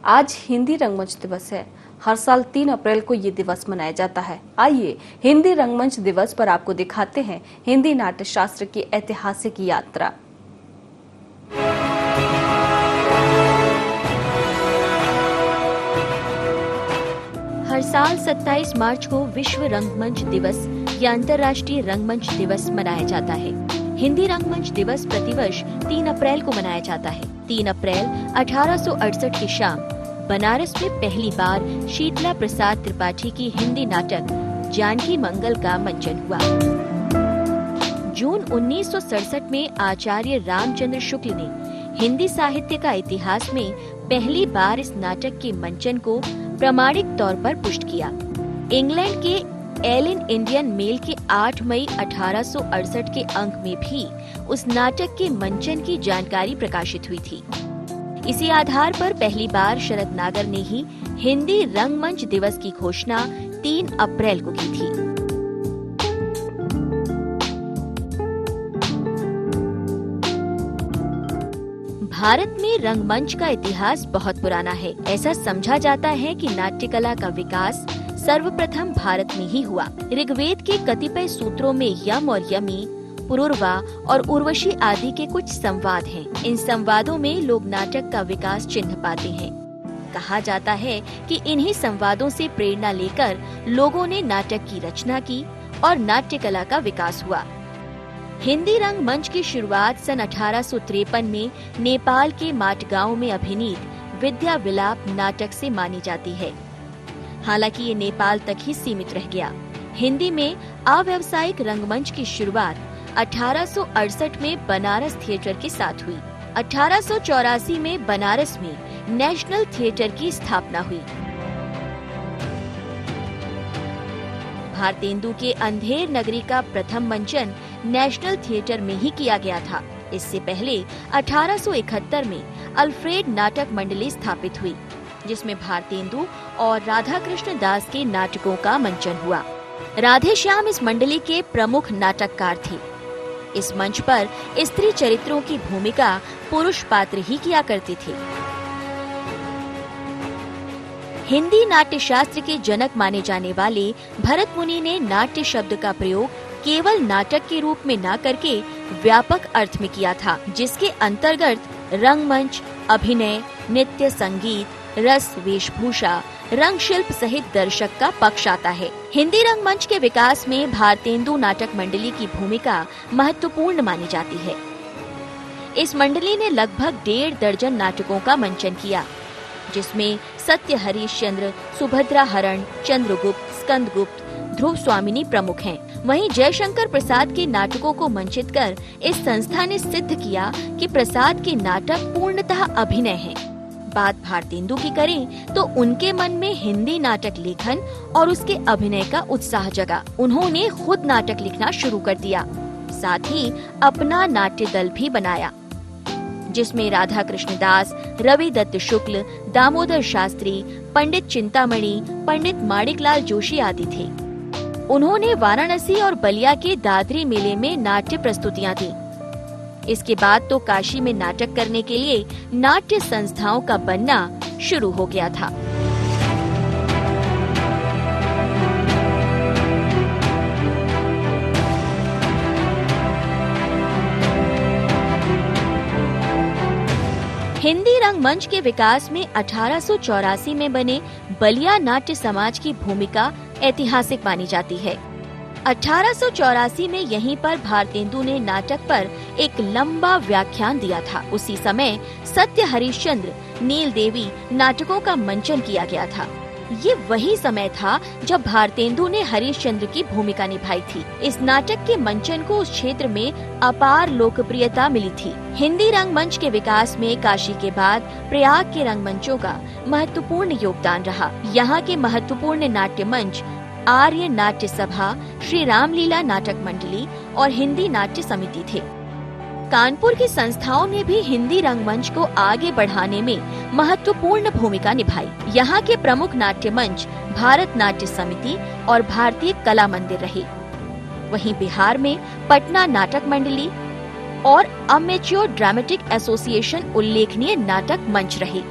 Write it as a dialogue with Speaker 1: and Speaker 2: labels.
Speaker 1: आज हिंदी रंगमंच दिवस है। हर साल 3 अप्रैल को ये दिवस मनाया जाता है। आइए हिंदी रंगमंच दिवस पर आपको दिखाते हैं हिंदी नाट्य शास्त्र की ऐतिहासिक यात्रा।
Speaker 2: हर साल 27 मार्च को विश्व रंगमंच दिवस या अंतर्राष्ट्रीय रंगमंच दिवस मनाया जाता है। हिंदी रंगमंच दिवस प्रतिवर्ष 3 अप्रैल को मनाया जाता है। 3 अप्रैल 1868 की शाम बनारस में पहली बार शीतला प्रसाद त्रिपाठी की हिंदी नाटक जानकी मंगल का मंचन हुआ। जून 1967 में आचार्य रामचंद्र शुक्ल ने हिंदी साहित्य का इतिहास में पहली बार इस नाटक के मंचन को प्रामाणिक तौर पर पुष्ट किया। इंग्लैंड के एलन इंडियन मेल के 8 मई 1868 के अंक में भी उस नाटक के मंचन की जानकारी प्रकाशित हुई थी। इसी आधार पर पहली बार शरद नागर ने ही हिंदी रंगमंच दिवस की घोषणा 3 अप्रैल को की थी। भारत में रंगमंच का इतिहास बहुत पुराना है। ऐसा समझा जाता है कि नाट्य कला का विकास सर्वप्रथम भारत में ही हुआ। ऋग्वेद के कतिपय सूत्रों में यम और यमी, पुरुरवा और उर्वशी आदि के कुछ संवाद हैं। इन संवादों में लोग नाटक का विकास चिन्ह पाते हैं। कहा जाता है कि इन्हीं संवादों से प्रेरणा लेकर लोगों ने नाटक की रचना की और नाट्य कला का विकास हुआ। हिंदी रंगमंच की शुरुआत सन 1853 में नेपाल के माटगांव में अभिनीत विद्या विलाप नाटक से मानी जाती है। हालांकि ये नेपाल तक ही सीमित रह गया। हिंदी में अव्यावसायिक रंगमंच की शुरुआत 1868 में बनारस थिएटर के साथ हुई। 1884 में बनारस में नेशनल थिएटर की स्थापना हुई। भारतेंदु के अंधेर नगरी का प्रथम मंचन नेशनल थिएटर में ही किया गया था। इससे पहले 1871 में अल्फ्रेड नाटक मंडली स्थापित हुई, जिसमें भारतेंदु और राधा कृष्ण दास के नाटकों का मंचन हुआ। राधे श्याम इस मंडली के प्रमुख नाटककार थे। इस मंच पर स्त्री चरित्रों की भूमिका पुरुष पात्र ही किया करते थे। हिंदी नाट्य शास्त्र के जनक माने जाने वाले भरत मुनि ने नाट्य शब्द का प्रयोग केवल नाटक के रूप में न करके व्यापक अर्थ में किया था, जिसके अंतर्गत रंगमंच, अभिनय, नृत्य, संगीत, रस, वेशभूषा, रंग शिल्प सहित दर्शक का पक्ष आता है। हिंदी रंगमंच के विकास में भारतेंदु नाटक मंडली की भूमिका महत्वपूर्ण मानी जाती है। इस मंडली ने लगभग 1.5 दर्जन नाटकों का मंचन किया, जिसमें सत्य हरिश्चंद्र, सुभद्रा हरण, चंद्रगुप्त, स्कंदगुप्त, ध्रुव स्वामिनी प्रमुख हैं। वहीं जयशंकर प्रसाद के नाटकों को मंचित कर इस संस्था ने सिद्ध किया कि प्रसाद के नाटक पूर्णतः अभिनय हैं। बात भारतेंदु की करें तो उनके मन में हिंदी नाटक लेखन और उसके अभिनय का उत्साह जगा। उन्होंने खुद नाटक लिखना शुरू कर दिया, साथ ही अपना नाट्य दल भी बनाया, जिसमें राधा कृष्ण दास, रवि दत्त शुक्ल, दामोदर शास्त्री, पंडित चिंतामणि, पंडित माणिकलाल जोशी आदि थे। उन्होंने वाराणसी और बलिया के दादरी मेले में नाट्य प्रस्तुतियां दी। इसके बाद तो काशी में नाटक करने के लिए नाट्य संस्थाओं का बनना शुरू हो गया था। हिंदी रंगमंच के विकास में 1884 में बने बलिया नाट्य समाज की भूमिका ऐतिहासिक मानी जाती है। 1884 में यहीं पर भारतेंदु ने नाटक पर एक लंबा व्याख्यान दिया था। उसी समय सत्य हरिश्चंद्र, नील देवी नाटकों का मंचन किया गया था। ये वही समय था जब भारतेंदु ने हरिश्चंद्र की भूमिका निभाई थी। इस नाटक के मंचन को उस क्षेत्र में अपार लोकप्रियता मिली थी। हिंदी रंगमंच के विकास में काशी के बाद प्रयाग के रंगमंचों का महत्वपूर्ण योगदान रहा। यहाँ के महत्वपूर्ण नाट्य मंच आर्य नाट्य सभा, श्री रामलीला नाटक मंडली और हिंदी नाट्य समिति थे। कानपुर की संस्थाओं ने भी हिंदी रंगमंच को आगे बढ़ाने में महत्वपूर्ण भूमिका निभाई। यहाँ के प्रमुख नाट्य मंच भारत नाट्य समिति और भारतीय कला मंदिर रहे। वहीं बिहार में पटना नाटक मंडली और अमेच्योर ड्रामेटिक एसोसिएशन उल्लेखनीय नाटक मंच रहे।